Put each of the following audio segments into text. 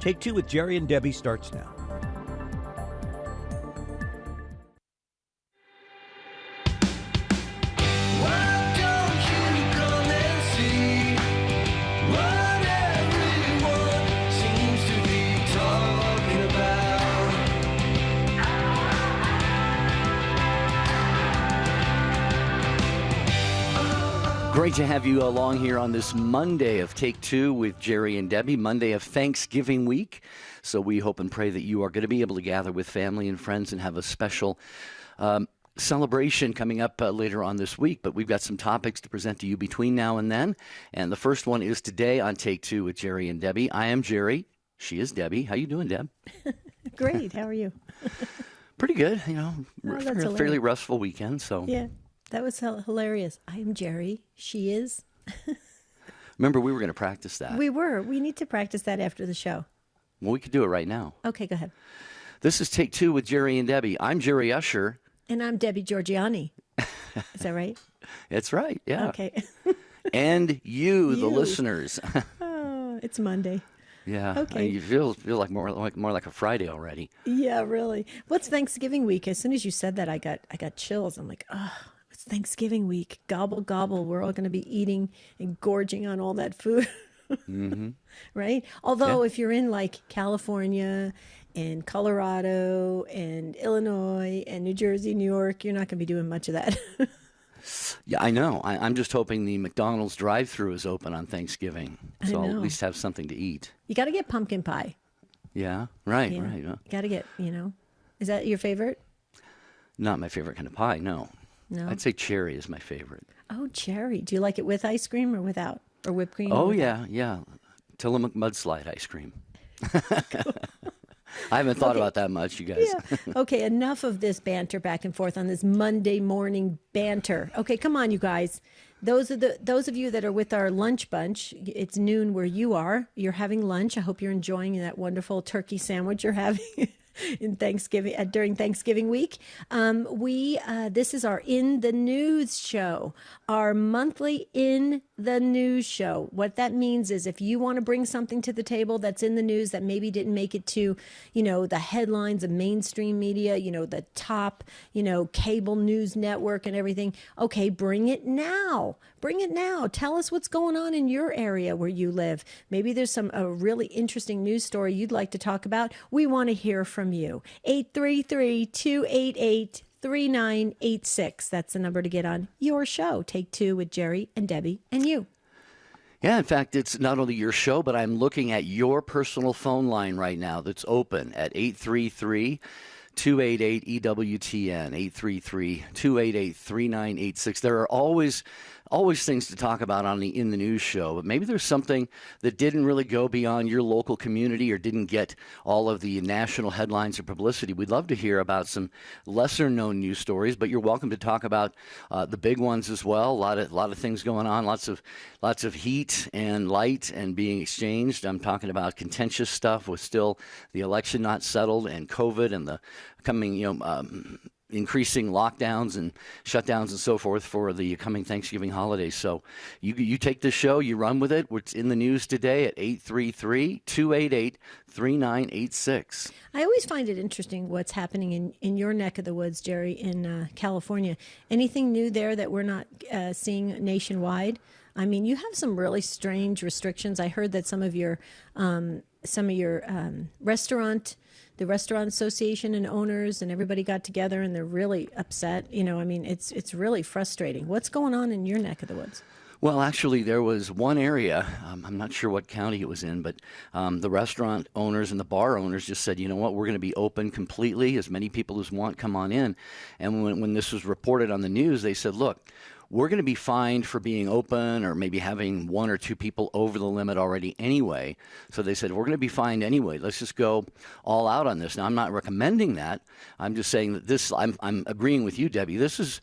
Take Two with Jerry and Debbie starts now. Great to have you along here on this Monday of Take Two with Jerry and Debbie, Monday of Thanksgiving week. So we hope and pray that you are going to be able to gather with family and friends and have a special celebration coming up later on this week. But we've got some topics to present to you between now and then. And the first one is today on Take Two with Jerry and Debbie. I am Jerry. She is Debbie. How you doing, Deb? Great. How are you? Pretty good. Fairly restful weekend. So yeah. That was hilarious. I am Jerry. She is. Remember, we were going to practice that. We were. We need to practice that after the show. Well, we could do it right now. Okay, go ahead. This is Take Two with Jerry and Debbie. I'm Jerry Usher. And I'm Debbie Georgiani. Is that right? It's right, yeah. Okay. And you, the listeners. Oh, it's Monday. Yeah. Okay. You feel like more like a Friday already. Yeah, really. What's Thanksgiving week? As soon as you said that, I got chills. I'm like, oh. It's Thanksgiving week. Gobble, gobble. We're all going to be eating and gorging on all that food. Mm-hmm. Right? Although if you're in like California and Colorado and Illinois and New Jersey, New York, you're not going to be doing much of that. Yeah, I know. I'm just hoping the McDonald's drive-thru is open on Thanksgiving. So I'll at least have something to eat. You got to get pumpkin pie. Yeah, right. You got to get, Is that your favorite? Not my favorite kind of pie, no. No? I'd say cherry is my favorite. Oh, cherry. Do you like it with ice cream or without? Or whipped cream? Oh, yeah. Tillamook mudslide ice cream. I haven't thought about that much, you guys. Yeah. Okay, enough of this banter back and forth on this Monday morning banter. Okay, come on, you guys. Those of you that are with our lunch bunch, it's noon where you are. You're having lunch. I hope you're enjoying that wonderful turkey sandwich you're having. In Thanksgiving during Thanksgiving week, this is our In the News show, our monthly In the News show. What that means is if you want to bring something to the table that's in the news that maybe didn't make it to, the headlines of mainstream media, the top, cable news network and everything. Okay, bring it now. Bring it now. Tell us what's going on in your area where you live. Maybe there's a really interesting news story you'd like to talk about. We want to hear from you. 833-288-3986. That's the number to get on your show. Take Two with Jerry and Debbie and you. Yeah, in fact, it's not only your show, but I'm looking at your personal phone line right now that's open at 833-288-EWTN, 833-288-3986. There are always things to talk about in the news show, but maybe there's something that didn't really go beyond your local community or didn't get all of the national headlines or publicity. We'd love to hear about some lesser known news stories, but you're welcome to talk about the big ones as well. A lot of things going on, lots of heat and light and being exchanged. I'm talking about contentious stuff with still the election not settled and COVID and the coming, increasing lockdowns and shutdowns and so forth for the coming Thanksgiving holidays. So you take this show, you run with it. What's in the news today at 833-288-3986. I always find it interesting what's happening in your neck of the woods, Jerry, in California. Anything new there that we're not seeing nationwide? I mean, you have some really strange restrictions. I heard that some of your the restaurant association and owners and everybody got together and they're really upset. It's really frustrating. What's going on in your neck of the woods? Well, actually, there was one area, I'm not sure what county it was in, but the restaurant owners and the bar owners just said, you know what, we're going to be open completely. As many people as want, come on in. And when this was reported on the news, they said, look, we're going to be fined for being open or maybe having one or two people over the limit already anyway. So they said, we're going to be fined anyway. Let's just go all out on this. Now, I'm not recommending that. I'm just saying that I'm agreeing with you, Debbie. This is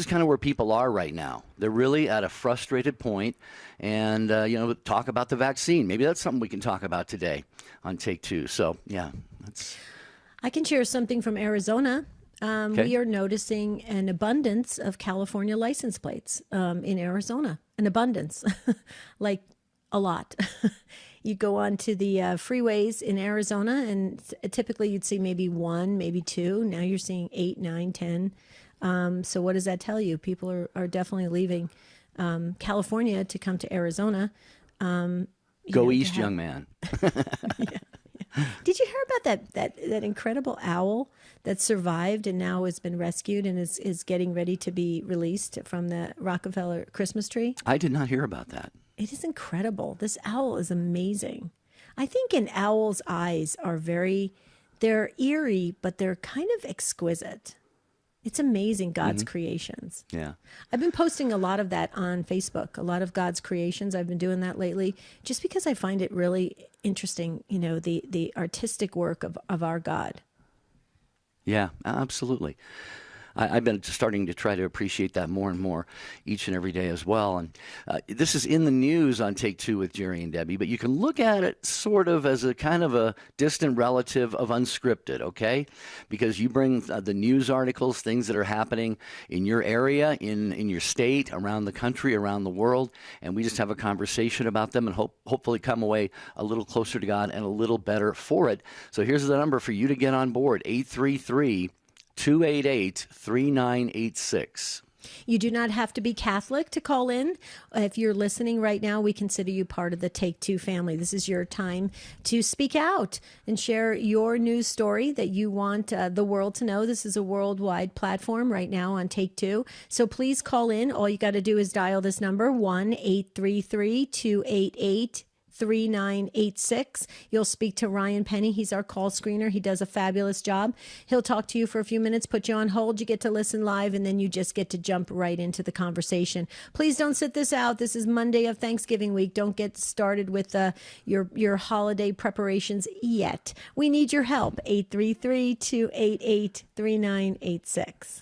kind of where people are right now. They're really at a frustrated point and, talk about the vaccine. Maybe that's something we can talk about today on Take Two. So, yeah. I can share something from Arizona. Okay. We are noticing an abundance of California license plates in Arizona. An abundance, like a lot. You go on to the freeways in Arizona, and typically you'd see maybe one, maybe two. Now you're seeing 8, 9, 10. So what does that tell you? People are definitely leaving California to come to Arizona. Go east, young man. Did you hear about that incredible owl that survived and now has been rescued and is getting ready to be released from the Rockefeller Christmas tree? I did not hear about that. It is incredible. This owl is amazing. I think an owl's eyes are they're eerie, but they're kind of exquisite. It's amazing, God's creations. Yeah. I've been posting a lot of that on Facebook, a lot of God's creations. I've been doing that lately just because I find it really interesting, the artistic work of our God. Yeah, absolutely. I've been starting to try to appreciate that more and more each and every day as well. And this is in the news on Take Two with Jerry and Debbie, but you can look at it sort of as a kind of a distant relative of unscripted, okay? Because you bring the news articles, things that are happening in your area, in your state, around the country, around the world, and we just have a conversation about them and hopefully come away a little closer to God and a little better for it. So here's the number for you to get on board, 833-288-3986. You do not have to be Catholic to call in. If you're listening right now, we consider you part of the Take Two family. This is your time to speak out and share your news story that you want the world to know. This is a worldwide platform right now on Take Two. So please call in. All you got to do is dial this number, 1-833-288-3986. You'll speak to Ryan Penny. He's our call screener. He does a fabulous job. He'll talk to you for a few minutes, put you on hold. You get to listen live, and then you just get to jump right into the conversation. Please don't sit this out. This is Monday of Thanksgiving week. Don't get started with your holiday preparations yet. We need your help. 833-288-3986.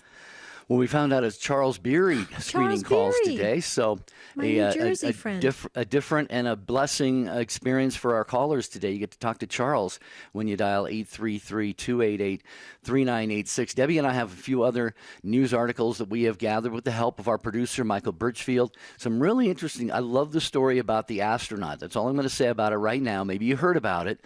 Well, we found out it's Charles Beery screening calls today, so my New Jersey friend. A different and a blessing experience for our callers today. You get to talk to Charles when you dial 833-288-3986. Debbie and I have a few other news articles that we have gathered with the help of our producer, Michael Birchfield. Some really interesting. I love the story about the astronaut. That's all I'm going to say about it right now. Maybe you heard about it.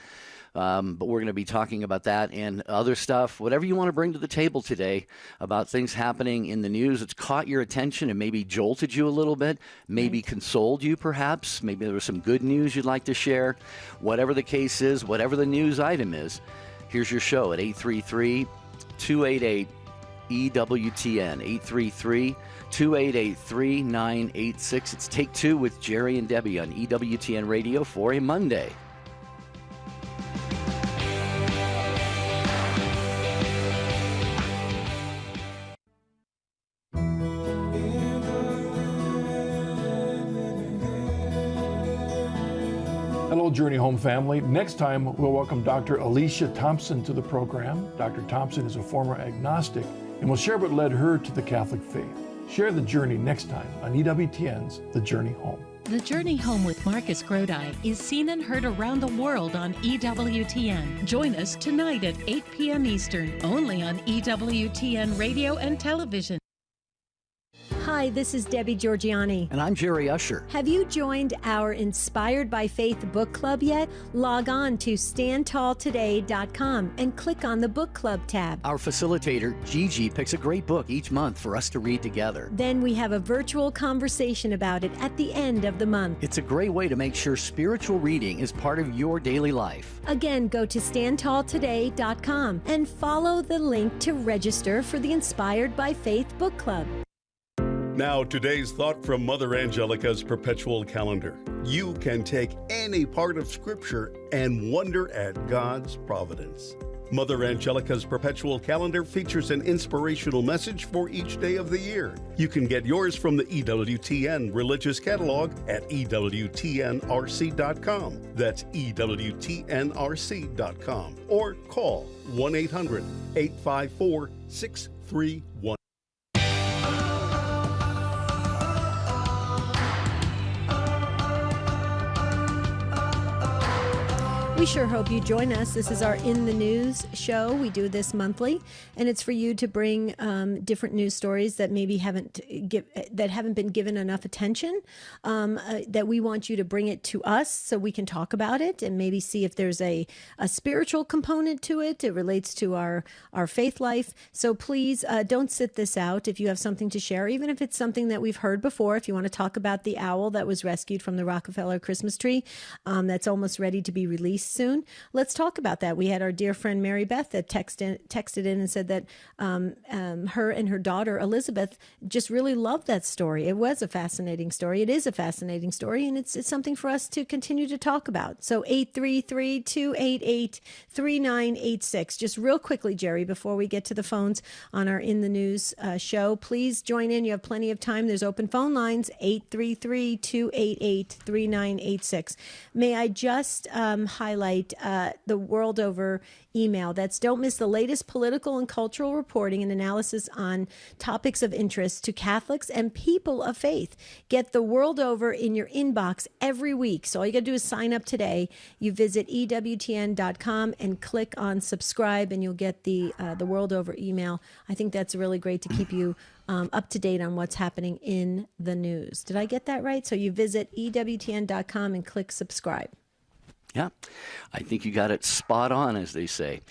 But we're going to be talking about that and other stuff, whatever you want to bring to the table today about things happening in the news that's caught your attention and maybe jolted you a little bit, maybe consoled you perhaps, maybe there was some good news you'd like to share. Whatever the case is, whatever the news item is, here's your show at 833-288-EWTN, 833-288-3986. It's Take Two with Jerry and Debbie on EWTN Radio for a Monday. Hello, Journey Home family. Next time, we'll welcome Dr. Alicia Thompson to the program. Dr. Thompson is a former agnostic and will share what led her to the Catholic faith. Share the journey next time on EWTN's The Journey Home. The Journey Home with Marcus Grodi is seen and heard around the world on EWTN. Join us tonight at 8 p.m. Eastern, only on EWTN Radio and Television. Hi, this is Debbie Georgianni. And I'm Jerry Usher. Have you joined our Inspired by Faith book club yet? Log on to standtalltoday.com and click on the book club tab. Our facilitator, Gigi, picks a great book each month for us to read together. Then we have a virtual conversation about it at the end of the month. It's a great way to make sure spiritual reading is part of your daily life. Again, go to standtalltoday.com and follow the link to register for the Inspired by Faith book club. Now, today's thought from Mother Angelica's perpetual calendar. You can take any part of Scripture and wonder at God's providence. Mother Angelica's perpetual calendar features an inspirational message for each day of the year. You can get yours from the EWTN religious catalog at EWTNRC.com. That's EWTNRC.com. Or call 1-800-854-6311. We sure hope you join us. This is our In the News show. We do this monthly, and it's for you to bring different news stories that maybe haven't been given enough attention. That we want you to bring it to us so we can talk about it and maybe see if there's a spiritual component to it. It relates to our faith life. So please don't sit this out. If you have something to share, even if it's something that we've heard before, if you want to talk about the owl that was rescued from the Rockefeller Christmas tree, that's almost ready to be released soon. Let's talk about that. We had our dear friend Mary Beth that texted in and said that her and her daughter Elizabeth just really loved that story. It was a fascinating story. It is a fascinating story, and it's something for us to continue to talk about. So 833-288-3986. Just real quickly, Jerry, before we get to the phones on our In the News show, please join in. You have plenty of time. There's open phone lines, 833-288-3986. May I just highlight the World Over email. That's don't miss the latest political and cultural reporting and analysis on topics of interest to Catholics and people of faith. Get the World Over in your inbox every week. So all you got to do is sign up today. You visit EWTN.com and click on subscribe, and you'll get the World Over email. I think that's really great to keep you up to date on what's happening in the news. Did I get that right? So you visit EWTN.com and click subscribe. Yeah, I think you got it spot on, as they say.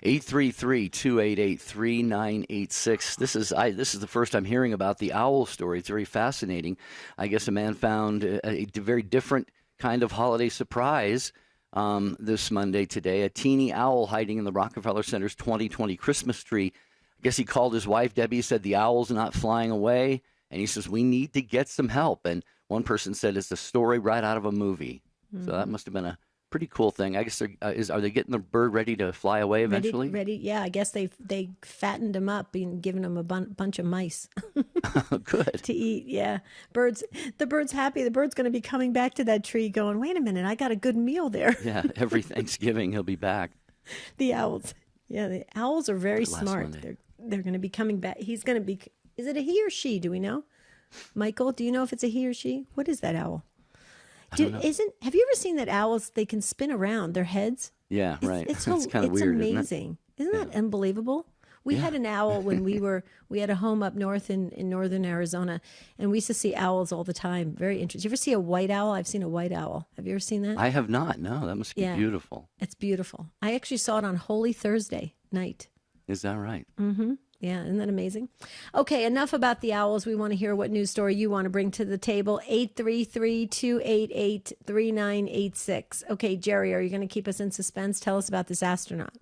833-288-3986. This is the first I'm hearing about the owl story. It's very fascinating. I guess a man found a very different kind of holiday surprise this Monday today. A teeny owl hiding in the Rockefeller Center's 2020 Christmas tree. I guess he called his wife, Debbie, said the owl's not flying away. And he says, we need to get some help. And one person said it's a story right out of a movie. Mm-hmm. So that must have been a pretty cool thing. I guess are they getting the bird ready to fly away eventually? Ready. Yeah, I guess they fattened him up and given him a bunch of mice. Good. To eat. Yeah. The bird's happy. The bird's going to be coming back to that tree going, wait a minute, I got a good meal there. Yeah, every Thanksgiving he'll be back. The owls. Yeah, the owls are very smart. They're going to be coming back. He's going to be, is it a he or she? Do we know? Michael, do you know if it's a he or she? What is that owl? Have you ever seen that owls, they can spin around their heads? Yeah, right. It's kind of weird, amazing. Isn't that unbelievable? We had an owl when we had a home up north in northern Arizona, and we used to see owls all the time. Very interesting. You ever see a white owl? I've seen a white owl. Have you ever seen that? I have not. No, that must be beautiful. It's beautiful. I actually saw it on Holy Thursday night. Is that right? Mm-hmm. Yeah, isn't that amazing? Okay, enough about the owls. We want to hear what news story you want to bring to the table. 833-288-3986. Okay, Jerry, are you going to keep us in suspense? Tell us about this astronaut.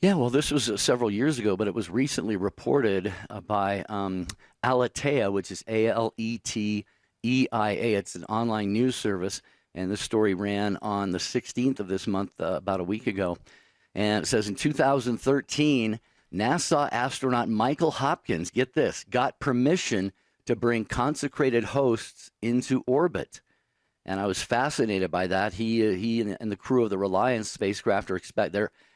Yeah, well, this was several years ago, but it was recently reported by Aleteia, which is Aleteia. It's an online news service, and this story ran on the 16th of this month, about a week ago. And it says in 2013, NASA astronaut Michael Hopkins, get this, got permission to bring consecrated hosts into orbit. And I was fascinated by that. He and the crew of the Reliance spacecraft are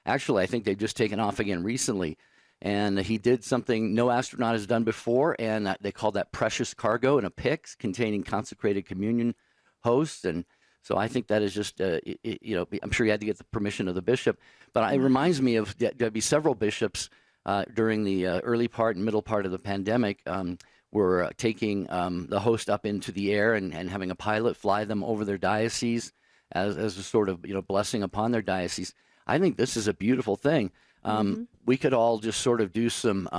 actually, I think they've just taken off again recently. And he did something no astronaut has done before, and they call that precious cargo in a pyx containing consecrated communion hosts. And so I think that is just, I'm sure he had to get the permission of the bishop. But it reminds me of there'd be several bishops during the early part and middle part of the pandemic were taking the host up into the air and having a pilot fly them over their diocese as a sort of blessing upon their diocese. I think this is a beautiful thing. We could all just sort of do some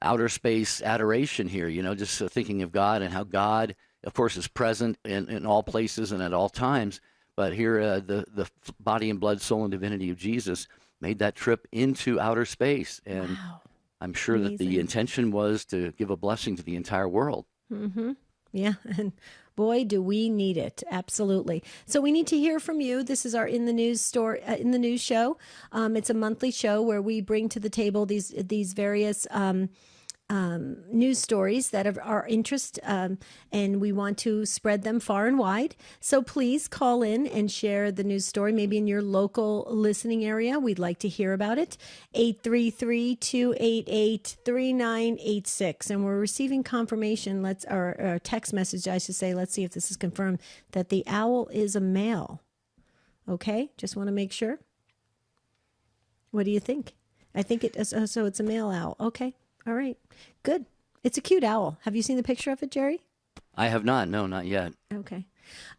outer space adoration here, just thinking of God and how God, of course, is present in all places and at all times. But here, the body and blood, soul and divinity of Jesus made that trip into outer space. And wow. I'm sure that the intention was to give a blessing to the entire world. Mm-hmm. Yeah. And boy, do we need it. Absolutely. So we need to hear from you. This is our In the News show. It's a monthly show where we bring to the table these various news stories that are our interest, and we want to spread them far and wide. So please call in and share the news story, maybe in your local listening area. We'd like to hear about it. 833-288-3986. And we're receiving confirmation, or text message, I should say, let's see if this is confirmed, that the owl is a male. Okay, just want to make sure. What do you think? I think it is. So it's a male owl. Okay, all right, good. It's a cute owl. Have you seen the picture of it, Jerry? I have not. No, not yet. Okay.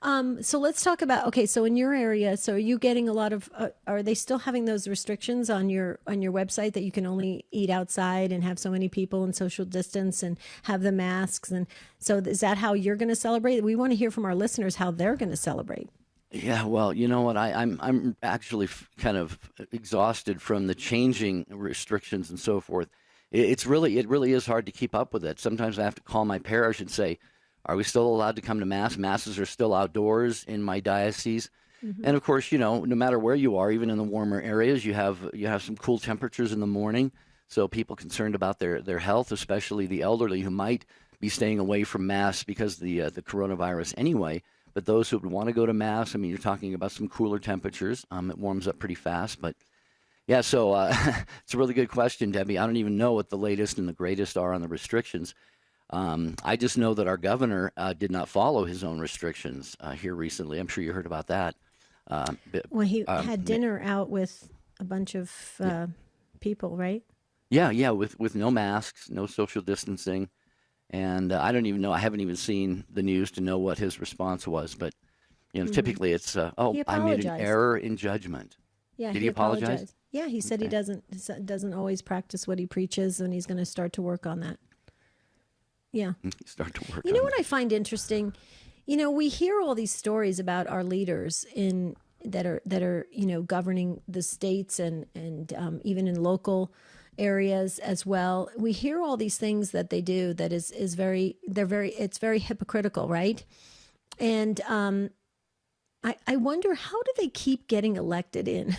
So let's talk about, okay, so in your area, so are you getting a lot of, are they still having those restrictions on your website that you can only eat outside and have so many people and social distance and have the masks? And so is that how you're going to celebrate? We want to hear from our listeners how they're going to celebrate. Yeah, well, you know what? I'm actually kind of exhausted from the changing restrictions and so forth. It really is hard to keep up with it. Sometimes I have to call my parish and say, are we still allowed to come to Mass? Masses are still outdoors in my diocese. Mm-hmm. And of course, no matter where you are, even in the warmer areas, you have some cool temperatures in the morning. So people concerned about their health, especially the elderly who might be staying away from Mass because of the coronavirus anyway. But those who would want to go to Mass, I mean, you're talking about some cooler temperatures. It warms up pretty fast. But yeah, so it's a really good question, Debbie. I don't even know what the latest and the greatest are on the restrictions. I just know that our governor did not follow his own restrictions here recently. I'm sure you heard about that. Well, he had dinner out with a bunch of people, right? Yeah, with no masks, no social distancing. And I don't even know. I haven't even seen the news to know what his response was. But, typically it's, I made an error in judgment. Yeah, did he apologize? Yeah, he said he doesn't always practice what he preaches, and he's going to start to work on that. Yeah. Start to work. You know what I find interesting? We hear all these stories about our leaders that are governing the states and even in local areas as well. We hear all these things that they do that is very hypocritical, right? And I wonder, how do they keep getting elected in?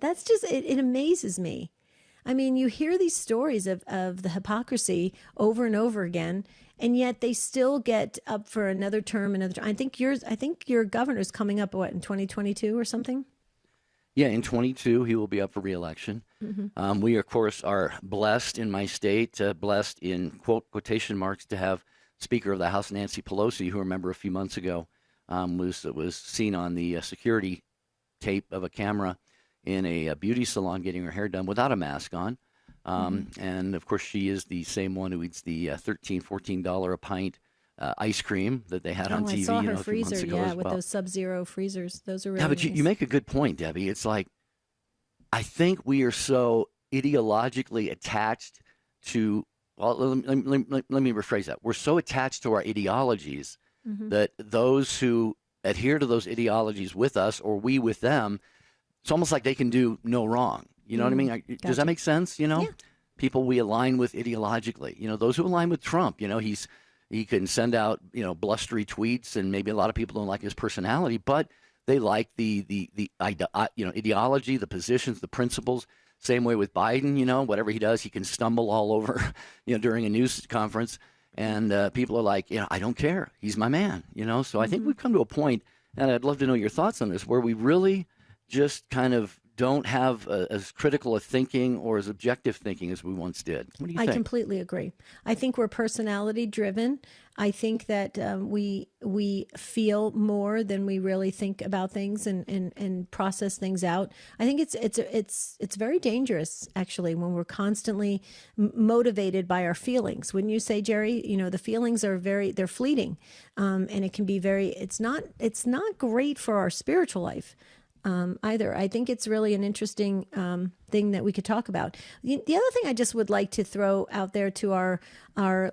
That's just it amazes me. I mean, you hear these stories of the hypocrisy over and over again, and yet they still get up for another term. I think your governor's coming up, in 2022 or something? Yeah, in 22, he will be up for re-election. Mm-hmm. We, of course, are blessed in my state, blessed in quotation marks, to have Speaker of the House Nancy Pelosi, who, remember, a few months ago was seen on the security tape of a camera in a beauty salon getting her hair done without a mask on. And, of course, she is the same one who eats the $13, $14 a pint ice cream that they had on TV. I saw her a few freezer, months ago as with well. those Sub-Zero freezers. Those are really but nice. you make a good point, Debbie. It's like, I think we are so ideologically attached to, well, let me rephrase that. We're so attached to our ideologies that those who adhere to those ideologies with us, or we with them, it's almost like they can do no wrong. You know what I mean? Gotcha. Does that make sense? Yeah. People we align with ideologically. Those who align with Trump, he can send out, blustery tweets, and maybe a lot of people don't like his personality, but they like the ideology, the positions, the principles. Same way with Biden, whatever he does, he can stumble all over, during a news conference, and people are like, I don't care. He's my man, So I think we've come to a point, and I'd love to know your thoughts on this, where we really just kind of don't have as critical a thinking or as objective thinking as we once did. What do you think? I completely agree. I think we're personality driven. I think that we feel more than we really think about things and process things out. I think it's very dangerous, actually, when we're constantly motivated by our feelings. Wouldn't you say, Jerry? The feelings are they're fleeting, and it can be it's not great for our spiritual life. Either. I think it's really an interesting thing that we could talk about. The other thing I just would like to throw out there to our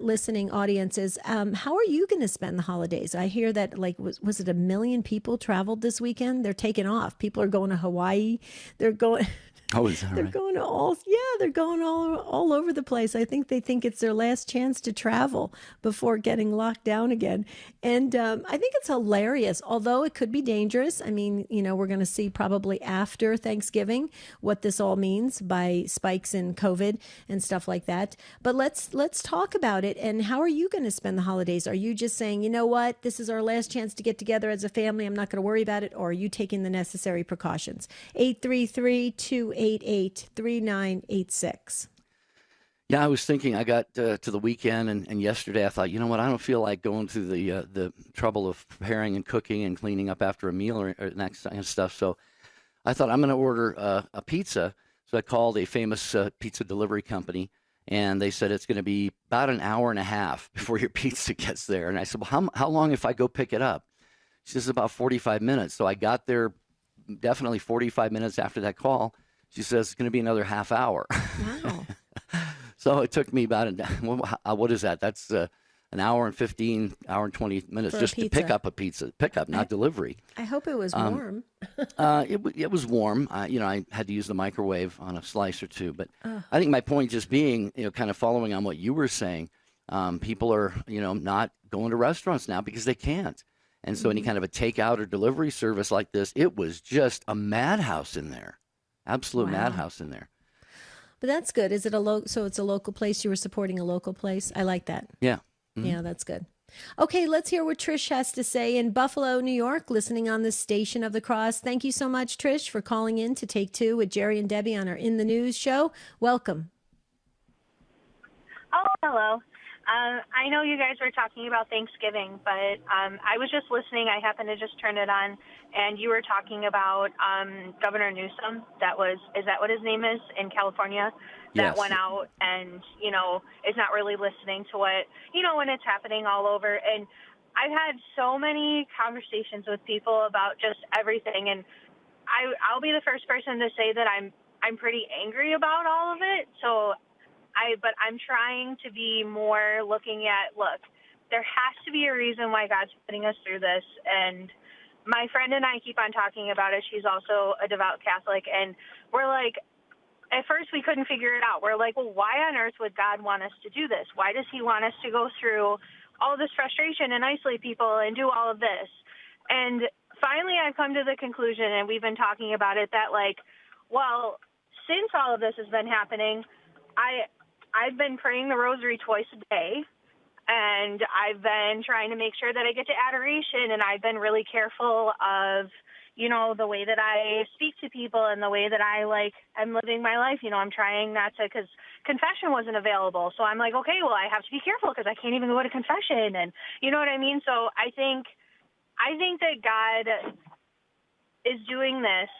listening audience is, how are you going to spend the holidays? I hear that, was it 1 million people traveled this weekend? They're taking off. People are going to Hawaii. They're going... Oh, is that they're right? going they're going all over the place. I think they think it's their last chance to travel before getting locked down again. And I think it's hilarious, although it could be dangerous. I mean, we're going to see probably after Thanksgiving what this all means by spikes in COVID and stuff like that. But let's talk about it. And how are you going to spend the holidays? Are you just saying, you know what, this is our last chance to get together as a family, I'm not going to worry about it? Or are you taking the necessary precautions? 833-288-3986. Yeah, I was thinking. I got to the weekend, and yesterday I thought, you know what? I don't feel like going through the trouble of preparing and cooking and cleaning up after a meal or that kind of stuff. So I thought I'm going to order a pizza. So I called a famous pizza delivery company, and they said it's going to be about an hour and a half before your pizza gets there. And I said, well, how long if I go pick it up? She says about 45 minutes. So I got there definitely 45 minutes after that call. She says it's going to be another half hour. Wow. So it took me about what is that? That's an hour and 15, hour and 20 minutes For a just to pick pizza. up a pizza. Pickup, not delivery. I hope it was warm. It was warm. I had to use the microwave on a slice or two. But I think my point just being, kind of following on what you were saying, people are, not going to restaurants now because they can't. And so any kind of a takeout or delivery service like this, it was just a madhouse in there. Absolute Wow. madhouse in there. But that's good. Is it so it's a local place? You were supporting a local place? I like that. Yeah. Yeah, that's good. Okay, let's hear what Trish has to say in Buffalo, New York, listening on the Station of the Cross. Thank you so much, Trish, for calling in to Take Two with Jerry and Debbie on our In the News show. Welcome. Oh, hello. I know you guys were talking about Thanksgiving, but I was just listening. I happened to just turn it on, and you were talking about Governor Newsom. Is that what his name is in California? That Yes. went out and, is not really listening to what, when it's happening all over. And I've had so many conversations with people about just everything, and I'll be the first person to say that I'm pretty angry about all of it. But I'm trying to be more looking at, look, there has to be a reason why God's putting us through this. And my friend and I keep on talking about it. She's also a devout Catholic. And we're like, at first we couldn't figure it out. We're like, well, why on earth would God want us to do this? Why does he want us to go through all this frustration and isolate people and do all of this? And finally I've come to the conclusion, and we've been talking about it, that since all of this has been happening, I've been praying the rosary twice a day, and I've been trying to make sure that I get to adoration, and I've been really careful of, the way that I speak to people and the way that I'm living my life. I'm trying not to, because confession wasn't available. So I'm like, okay, well, I have to be careful because I can't even go to confession. And you know what I mean? So I think that God is doing this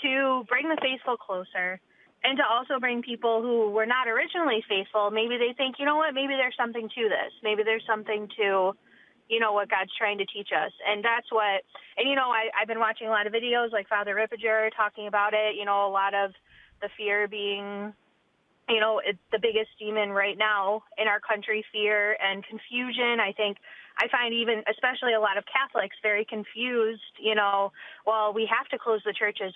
to bring the faithful closer, and to also bring people who were not originally faithful. Maybe they think, you know what, maybe there's something to this. Maybe there's something to, what God's trying to teach us. And that's what, and, I've been watching a lot of videos like Father Rippiger talking about it, a lot of the fear being, it's the biggest demon right now in our country, fear and confusion. I find even, especially a lot of Catholics, very confused, well, we have to close the churches.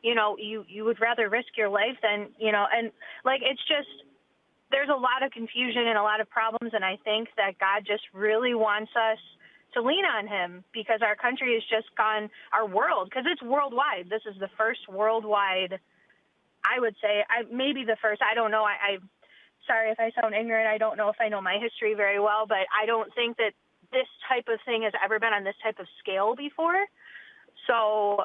You would rather risk your life than, and it's just, there's a lot of confusion and a lot of problems. And I think that God just really wants us to lean on him, because our country has just gone, our world, because it's worldwide. This is the first worldwide, I would say, maybe the first, I don't know. I'm sorry if I sound ignorant. I don't know if I know my history very well, but I don't think that this type of thing has ever been on this type of scale before. So,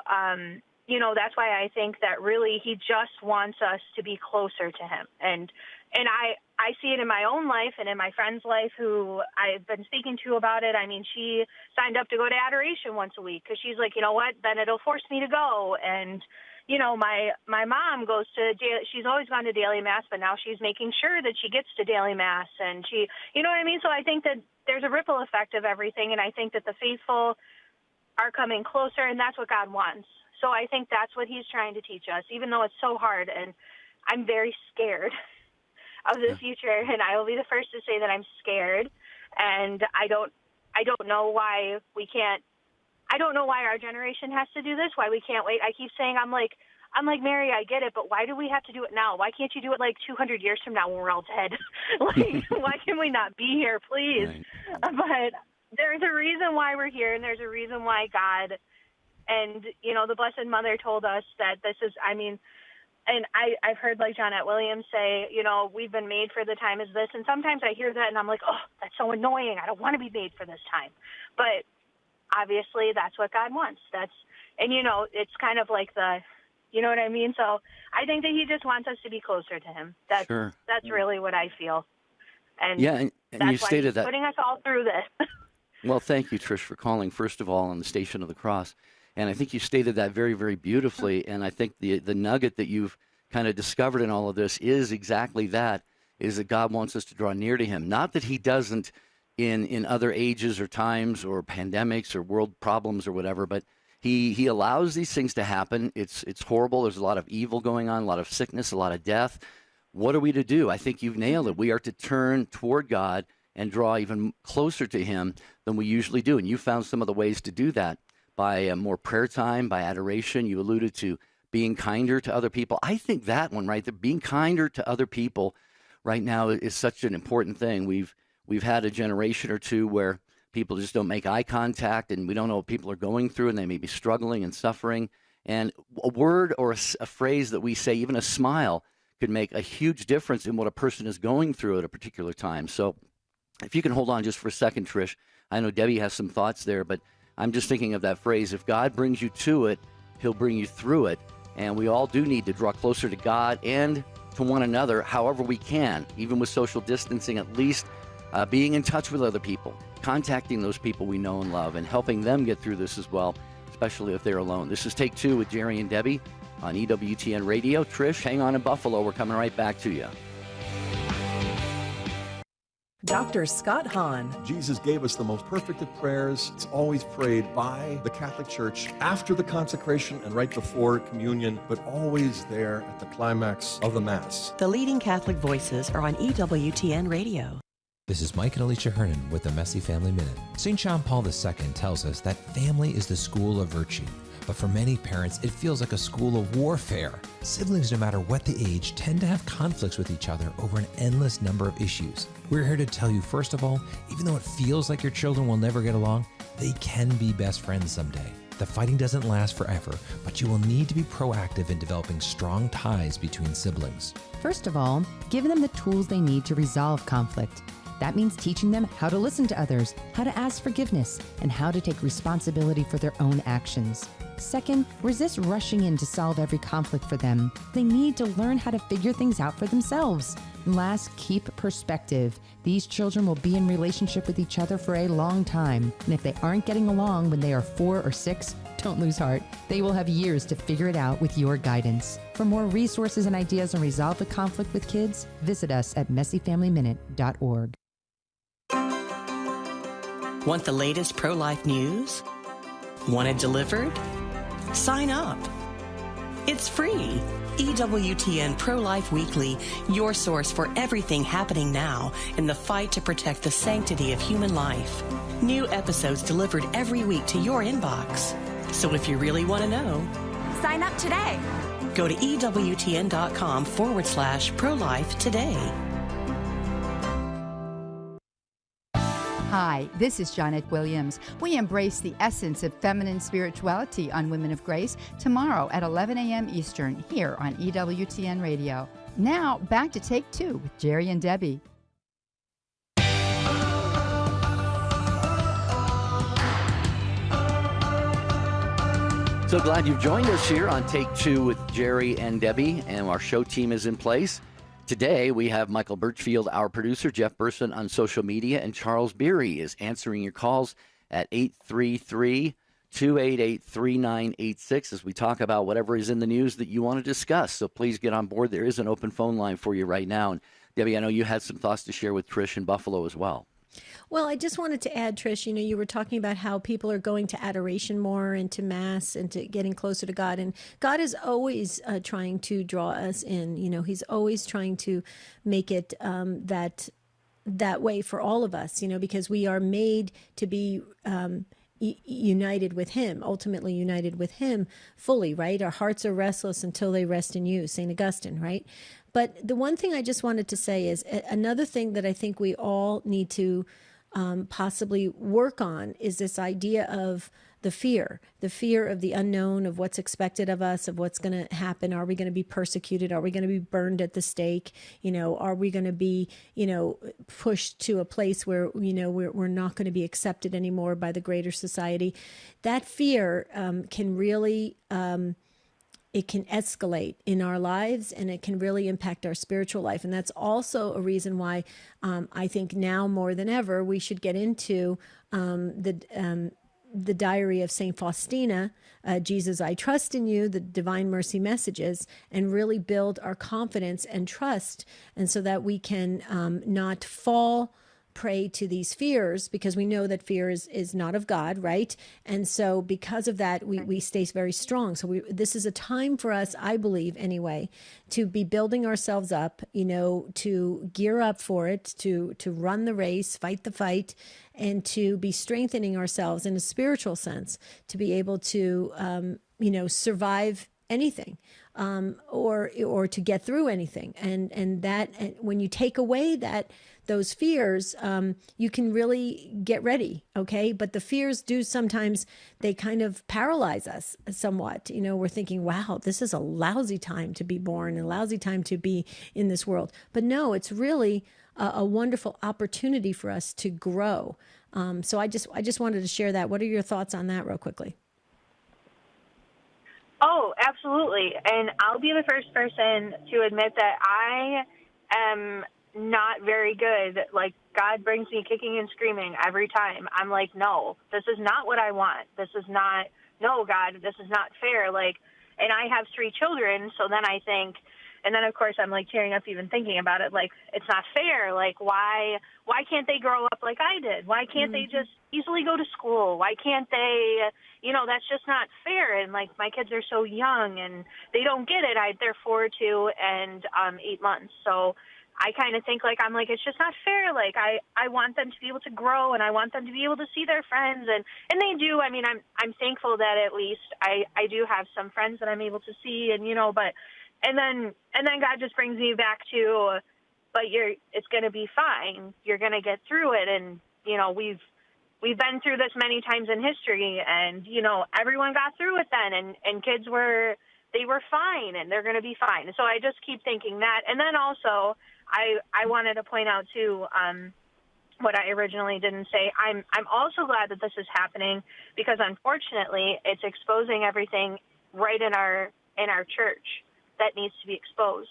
that's why I think that really he just wants us to be closer to him. And I see it in my own life and in my friend's life who I've been speaking to about it. I mean, she signed up to go to adoration once a week because she's like, you know what, then it'll force me to go. And, my mom goes to, she's always gone to daily mass, but now she's making sure that she gets to daily mass. And she, you know what I mean? So I think that there's a ripple effect of everything. And I think that the faithful are coming closer, and that's what God wants. So I think that's what he's trying to teach us, even though it's so hard. And I'm very scared of the future, and I will be the first to say that I'm scared. And I don't know why we can't. I don't know why our generation has to do this, why we can't wait. I keep saying, I'm like, Mary, I get it, but why do we have to do it now? Why can't you do it 200 years from now when we're all dead? Why can we not be here, please? Right. But there's a reason why we're here, and there's a reason why God and, the Blessed Mother told us that this is, and I've heard Johnnette Williams say, we've been made for the time as this. And sometimes I hear that and I'm like, oh, that's so annoying. I don't want to be made for this time. But obviously that's what God wants. And, it's kind of like the, You know what I mean? So I think that he just wants us to be closer to him. That's really what I feel. And yeah, and that's you why stated he's that. putting us all through this. Well, thank you, Trish, for calling, first of all, on the Station of the Cross. And I think you stated that very, very beautifully. And I think the nugget that you've kind of discovered in all of this is exactly that, is that God wants us to draw near to him. Not that he doesn't in other ages or times or pandemics or world problems or whatever, but he allows these things to happen. It's horrible. There's a lot of evil going on, a lot of sickness, a lot of death. What are we to do? I think you've nailed it. We are to turn toward God and draw even closer to him than we usually do. And you found some of the ways to do that by more prayer time, by adoration. You alluded to being kinder to other people. I think that one right there, being kinder to other people right now is such an important thing. We've had a generation or two where people just don't make eye contact, and we don't know what people are going through, and they may be struggling and suffering. And a word or a phrase that we say, even a smile, could make a huge difference in what a person is going through at a particular time. So if you can hold on just for a second, Trish, I know Debbie has some thoughts there, but I'm just thinking of that phrase, if God brings you to it, he'll bring you through it. And we all do need to draw closer to God and to one another however we can, even with social distancing, at least being in touch with other people, contacting those people we know and love, and helping them get through this as well, especially if they're alone. This is Take Two with Jerry and Debbie on EWTN Radio. Trish, hang on in Buffalo. We're coming right back to you. Dr. Scott Hahn. Jesus gave us the most perfect of prayers. It's always prayed by the Catholic Church after the consecration and right before communion, but always there at the climax of the Mass. The leading Catholic voices are on EWTN Radio. This is Mike and Alicia Hernan with the Messy Family Minute. St. John Paul II tells us that family is the school of virtue. But for many parents, it feels like a school of warfare. Siblings, no matter what the age, tend to have conflicts with each other over an endless number of issues. We're here to tell you, first of all, even though it feels like your children will never get along, they can be best friends someday. The fighting doesn't last forever, but you will need to be proactive in developing strong ties between siblings. First of all, give them the tools they need to resolve conflict. That means teaching them how to listen to others, how to ask forgiveness, and how to take responsibility for their own actions. Second, resist rushing in to solve every conflict for them. They need to learn how to figure things out for themselves. And last, keep perspective. These children will be in relationship with each other for a long time. And if they aren't getting along when they are 4 or 6, don't lose heart. They will have years to figure it out with your guidance. For more resources and ideas on resolve the conflict with kids, visit us at messyfamilyminute.org. Want the latest pro-life news? Want it delivered? Sign up. It's free. EWTN Pro-Life Weekly, your source for everything happening now in the fight to protect the sanctity of human life. New episodes delivered every week to your inbox. So if you really want to know, sign up today. Go to EWTN.com/pro-life today. Hi, this is Janet Williams. We embrace the essence of feminine spirituality on Women of Grace tomorrow at 11 a.m. Eastern here on EWTN Radio. Now, back to Take Two with Jerry and Debbie. So glad you've joined us here on Take Two with Jerry and Debbie, and our show team is in place. Today, we have Michael Birchfield, our producer, Jeff Burson on social media, and Charles Beery is answering your calls at 833-288-3986 as we talk about whatever is in the news that you want to discuss. So please get on board. There is an open phone line for you right now. And Debbie, I know you had some thoughts to share with Trish in Buffalo as well. Well, I just wanted to add, Trish, you were talking about how people are going to adoration more and to Mass and to getting closer to God. And God is always trying to draw us in. He's always trying to make it that way for all of us, because we are made to be united with Him, ultimately united with Him fully, right? Our hearts are restless until they rest in you, St. Augustine, right? But the one thing I just wanted to say is another thing that I think we all need to possibly work on is this idea of the fear of the unknown, of what's expected of us, of what's going to happen. Are we going to be persecuted? Are we going to be burned at the stake? Are we going to be, pushed to a place where, we're not going to be accepted anymore by the greater society? That fear can really it can escalate in our lives, and it can really impact our spiritual life. And that's also a reason why I think now more than ever we should get into the diary of Saint Faustina, Jesus, I Trust in You, the Divine Mercy Messages, and really build our confidence and trust, and so that we can not fall prey to these fears, because we know that fear is not of God, right? And so because of that, we stay very strong. So this is a time for us, I believe anyway, to be building ourselves up, to gear up for it, to run the race, fight the fight, and to be strengthening ourselves in a spiritual sense, to be able to, survive anything. Or to get through anything. And when you take away those fears, you can really get ready, okay? But the fears do sometimes, they kind of paralyze us somewhat. We're thinking, wow, this is a lousy time to be born, a lousy time to be in this world. But no, it's really a wonderful opportunity for us to grow. So I just wanted to share that. What are your thoughts on that real quickly? Oh, absolutely. And I'll be the first person to admit that I am not very good. Like, God brings me kicking and screaming every time. I'm like, no, this is not what I want. This is not, no, God, this is not fair. Like, and I have 3 children, so then I think, and then of course I'm like tearing up even thinking about it. Like, it's not fair. Like, why can't they grow up like I did? Why can't they just easily go to school? Why can't they, that's just not fair. And like, my kids are so young and they don't get it. They're 4, 2, and 8 months. So I kind of think I'm like, it's just not fair. Like, I want them to be able to grow, and I want them to be able to see their friends, and they do. I mean, I'm thankful that at least I do have some friends that I'm able to see, and but and then God just brings me back to, but it's going to be fine. You're going to get through it, and we've been through this many times in history, and everyone got through it then, and kids were fine, and they're going to be fine. So I just keep thinking that. And then also I wanted to point out too, what I originally didn't say. I'm also glad that this is happening, because unfortunately it's exposing everything right in our church that needs to be exposed,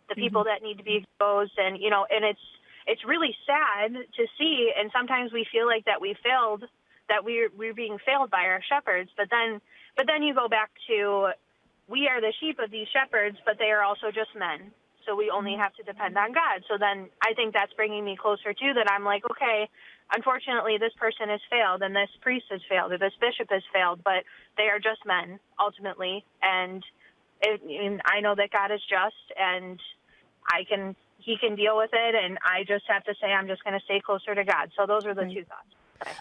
the people that need to be exposed. And and it's really sad to see, and sometimes we feel like that we failed, that we're being failed by our shepherds, but then you go back to, we are the sheep of these shepherds, but they are also just men. So we only have to depend on God. So then I think that's bringing me closer to that. I'm like, okay, unfortunately, this person has failed, and this priest has failed, or this bishop has failed, but they are just men ultimately. And I know that God is just, and he can deal with it. And I just have to say, I'm just going to stay closer to God. So those are the 2 thoughts.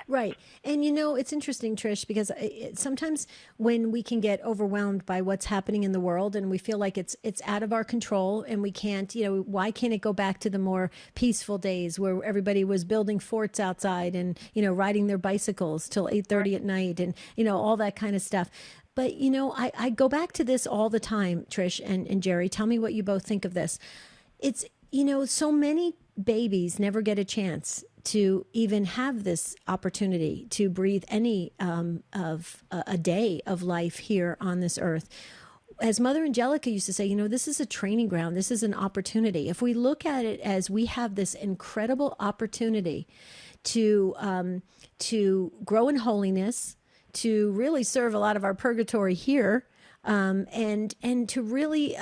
Right. And it's interesting, Trish, because sometimes when we can get overwhelmed by what's happening in the world, and we feel like it's out of our control, and we can't, why can't it go back to the more peaceful days where everybody was building forts outside and, riding their bicycles till 8:30 at night, and, all that kind of stuff. But, I go back to this all the time, Trish and Jerry. Tell me what you both think of this. It's, so many babies never get a chance to even have this opportunity to breathe any of a day of life here on this earth. As Mother Angelica used to say, this is a training ground. This is an opportunity. If we look at it as we have this incredible opportunity to grow in holiness, to really serve a lot of our purgatory here, and to really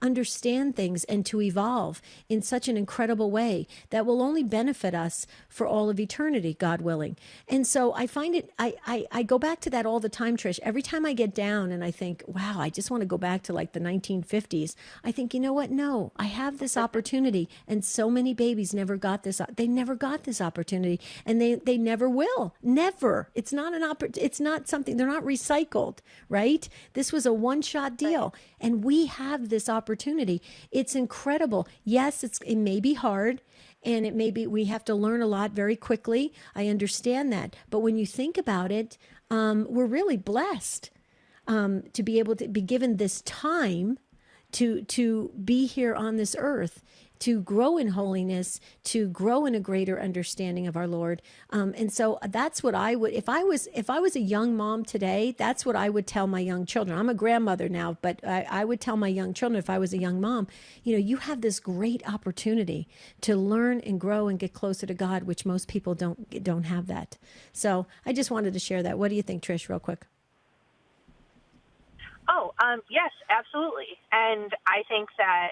understand things and to evolve in such an incredible way that will only benefit us for all of eternity, God willing. And so I find it, I go back to that all the time, Trish. Every time I get down and I think, wow, I just want to go back to like the 1950s, I think, you know what? No, I have this opportunity, and so many babies never got this. They never got this opportunity, and they never will. Never. It's not it's not something, they're not recycled, right? This was a one-shot deal, and we have this opportunity. It's incredible. Yes, it may be hard, and it may be, we have to learn a lot very quickly. I understand that. But when you think about it, we're really blessed to be able to be given this time to be here on this earth. to grow in holiness, to grow in a greater understanding of our Lord. And so that's what I would, if I was a young mom today, that's what I would tell my young children. I'm a grandmother now, but I would tell my young children, if I was a young mom, you have this great opportunity to learn and grow and get closer to God, which most people don't have that. So I just wanted to share that. What do you think, Trish, real quick? Oh, yes, absolutely. And I think that,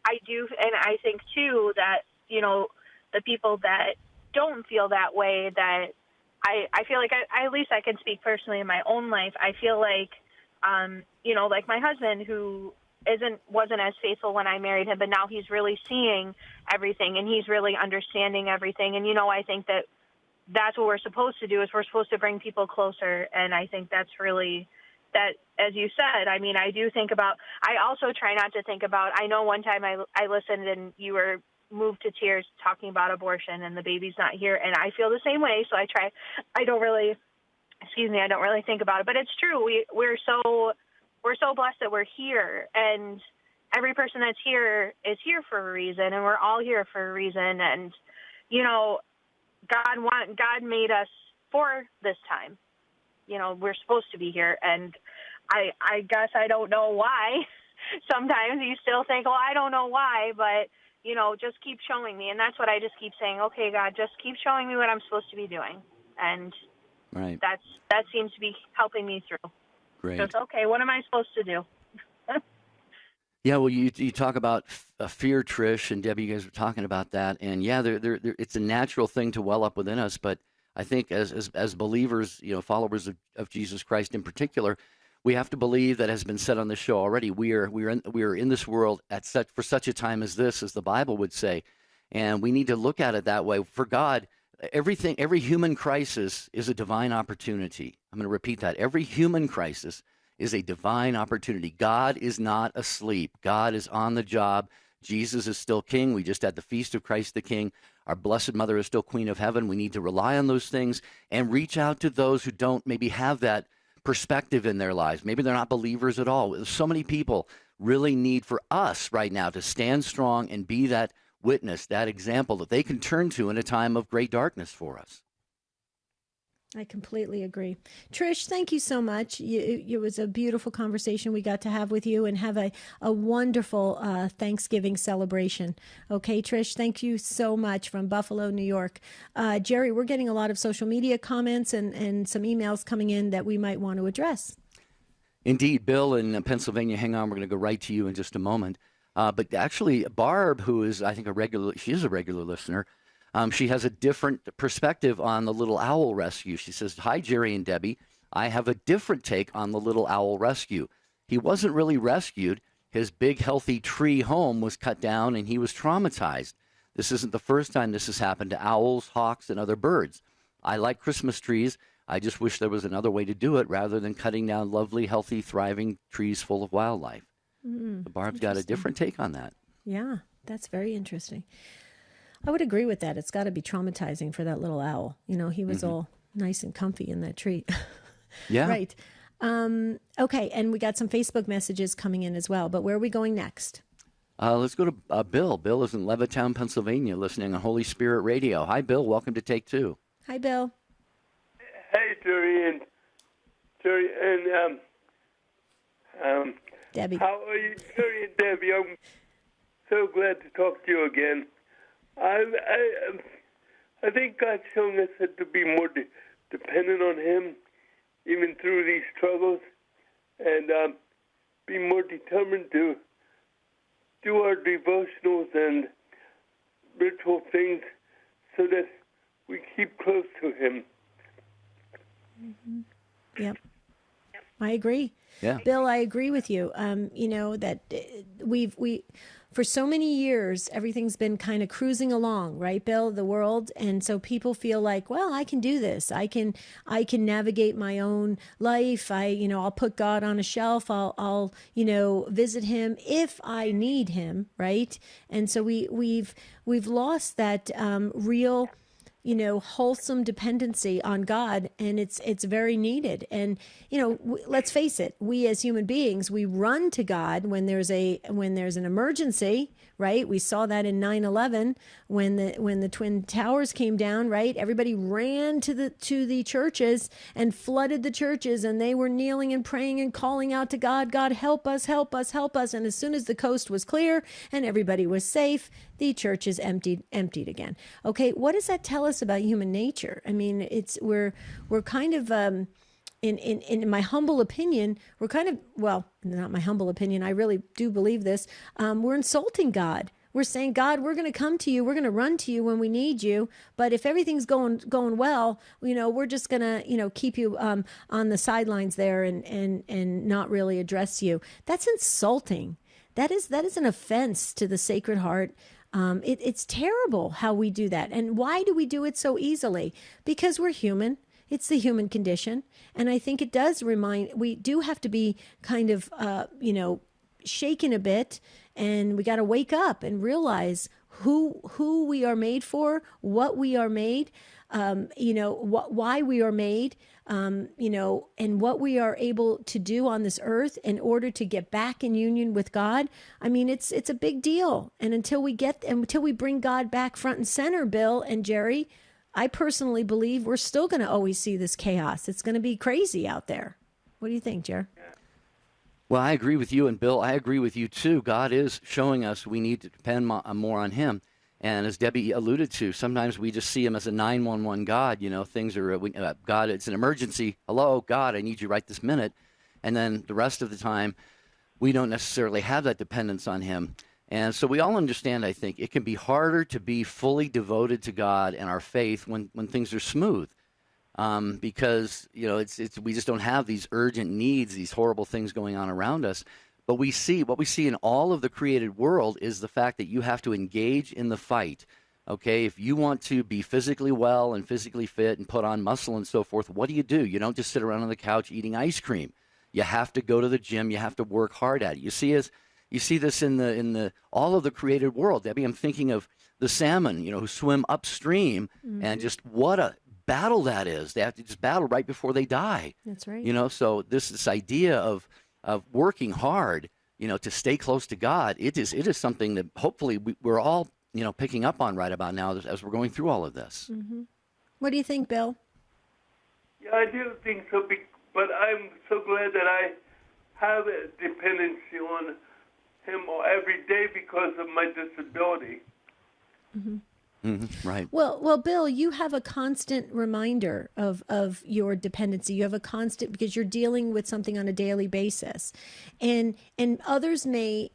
I do, and I think, too, that, the people that don't feel that way, that I feel like at least I can speak personally in my own life. I feel like, like my husband who wasn't as faithful when I married him, but now he's really seeing everything and he's really understanding everything. And, I think that that's what we're supposed to do, is we're supposed to bring people closer. And I think that's really that, as you said, I mean, I do think about, I also try not to think about, I know one time I listened and you were moved to tears talking about abortion and the baby's not here. And I feel the same way. So I don't really think about it, but it's true. We're so blessed that we're here, and every person that's here is here for a reason, and we're all here for a reason. And, God made us for this time. We're supposed to be here, and I guess I don't know why. Sometimes you still think, oh, I don't know why, but, just keep showing me. And that's what I just keep saying, okay, God, just keep showing me what I'm supposed to be doing. And right. that seems to be helping me through. Great. Just, okay, what am I supposed to do? Yeah, well, you talk about fear, Trish, and Debbie, you guys were talking about that. And, yeah, it's a natural thing to well up within us, but I think as believers, followers of Jesus Christ in particular, we have to believe that has been said on the show already. We are in this world for such a time as this, as the Bible would say, and we need to look at it that way. For God, every human crisis is a divine opportunity. I'm going to repeat that. Every human crisis is a divine opportunity. God is not asleep. God is on the job. Jesus is still King. We just had the Feast of Christ the King. Our Blessed Mother is still Queen of Heaven. We need to rely on those things and reach out to those who don't maybe have that perspective in their lives. Maybe they're not believers at all. So many people really need for us right now to stand strong and be that witness, that example that they can turn to in a time of great darkness for us. I completely agree. Trish, thank you so much. It was a beautiful conversation we got to have with you, and have a wonderful Thanksgiving celebration. Okay, Trish, thank you so much from Buffalo, New York. Jerry, we're getting a lot of social media comments and some emails coming in that we might want to address. Indeed, Bill in Pennsylvania, hang on, we're going to go right to you in just a moment. But actually, Barb, who is, I think, she is a regular listener, she has a different perspective on the little owl rescue. She says, hi, Jerry and Debbie. I have a different take on the little owl rescue. He wasn't really rescued. His big, healthy tree home was cut down, and he was traumatized. This isn't the first time this has happened to owls, hawks, and other birds. I like Christmas trees. I just wish there was another way to do it rather than cutting down lovely, healthy, thriving trees full of wildlife. So Barb's got a different take on that. Yeah, that's very interesting. I would agree with that. It's got to be traumatizing for that little owl. He was all nice and comfy in that tree. Yeah. Right. Okay, and we got some Facebook messages coming in as well. But where are we going next? Let's go to Bill. Bill is in Levittown, Pennsylvania, listening on Holy Spirit Radio. Hi, Bill. Welcome to Take Two. Hi, Bill. Hey, Jerry and Debbie. How are you, Jerry and Debbie? I'm so glad to talk to you again. I think God's showing us how to be more dependent on Him, even through these struggles, and be more determined to do our devotionals and ritual things so that we keep close to Him. Mm-hmm. Yep. I agree. Yeah. Bill, I agree with you. That we for so many years, everything's been kind of cruising along, right, Bill, the world. And so people feel like, well, I can do this. I can navigate my own life. I'll put God on a shelf. I'll visit Him if I need Him, right? And so we've lost that real wholesome dependency on God, and it's very needed. And let's face it, we as human beings, we run to God when there's an emergency, right? We saw that in 9/11 when the Twin Towers came down, right? Everybody ran to the churches and flooded the churches, and they were kneeling and praying and calling out to God, God, help us, help us, help us. And as soon as the coast was clear and everybody was safe, the churches emptied again. Okay, what does that tell us about human nature? I mean, we're kind of in my humble opinion, we're kind of, well, not my humble opinion, I really do believe this, we're insulting God. We're saying, God, we're going to come to you, we're going to run to you when we need you, but if everything's going well, we're just going to, keep you on the sidelines there and not really address you. That's insulting. That is an offense to the Sacred Heart. It's terrible how we do that. And why do we do it so easily? Because we're human. It's the human condition. And I think it does we do have to be kind of, shaken a bit, and we got to wake up and realize who we are made for, what we are made, why we are made, and what we are able to do on this earth in order to get back in union with God. I mean, it's a big deal. And until we bring God back front and center, Bill and Jerry, I personally believe we're still going to always see this chaos. It's going to be crazy out there. What do you think, Jer? Well, I agree with you, and Bill, I agree with you too. God is showing us we need to depend more on Him. And as Debbie alluded to, sometimes we just see Him as a 911 God. Things are, God, it's an emergency. Hello, God, I need you right this minute. And then the rest of the time, we don't necessarily have that dependence on Him. And so we all understand, I think, it can be harder to be fully devoted to God and our faith when things are smooth. Because, we just don't have these urgent needs, these horrible things going on around us. But what we see in all of the created world is the fact that you have to engage in the fight. Okay, if you want to be physically well and physically fit and put on muscle and so forth, what do? You don't just sit around on the couch eating ice cream. You have to go to the gym. You have to work hard at it. You see this in the all of the created world. Debbie, I'm thinking of the salmon, who swim upstream, and just what a battle that is. They have to just battle right before they die. That's right. So this idea of working hard, to stay close to God, it is something that hopefully we're all, picking up on right about now as we're going through all of this. Mm-hmm. What do you think, Bill? Yeah, I do think so, but I'm so glad that I have a dependency on Him every day because of my disability. Mm-hmm. Mm-hmm, right. Well, Bill, you have a constant reminder of your dependency. You have a constant, because you're dealing with something on a daily basis, and others may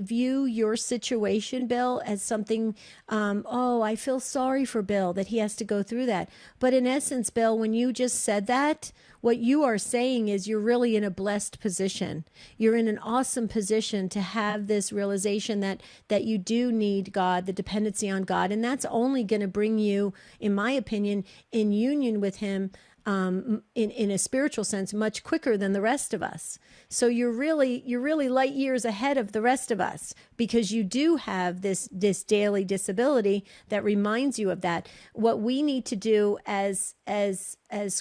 view your situation, Bill, as something. I feel sorry for Bill that he has to go through that. But in essence, Bill, when you just said that, what you are saying is you're really in a blessed position. You're in an awesome position to have this realization that you do need God, the dependency on God. And that's only going to bring you, in my opinion, in union with Him in a spiritual sense much quicker than the rest of us. So you're really light years ahead of the rest of us, because you do have this daily disability that reminds you of that. What we need to do as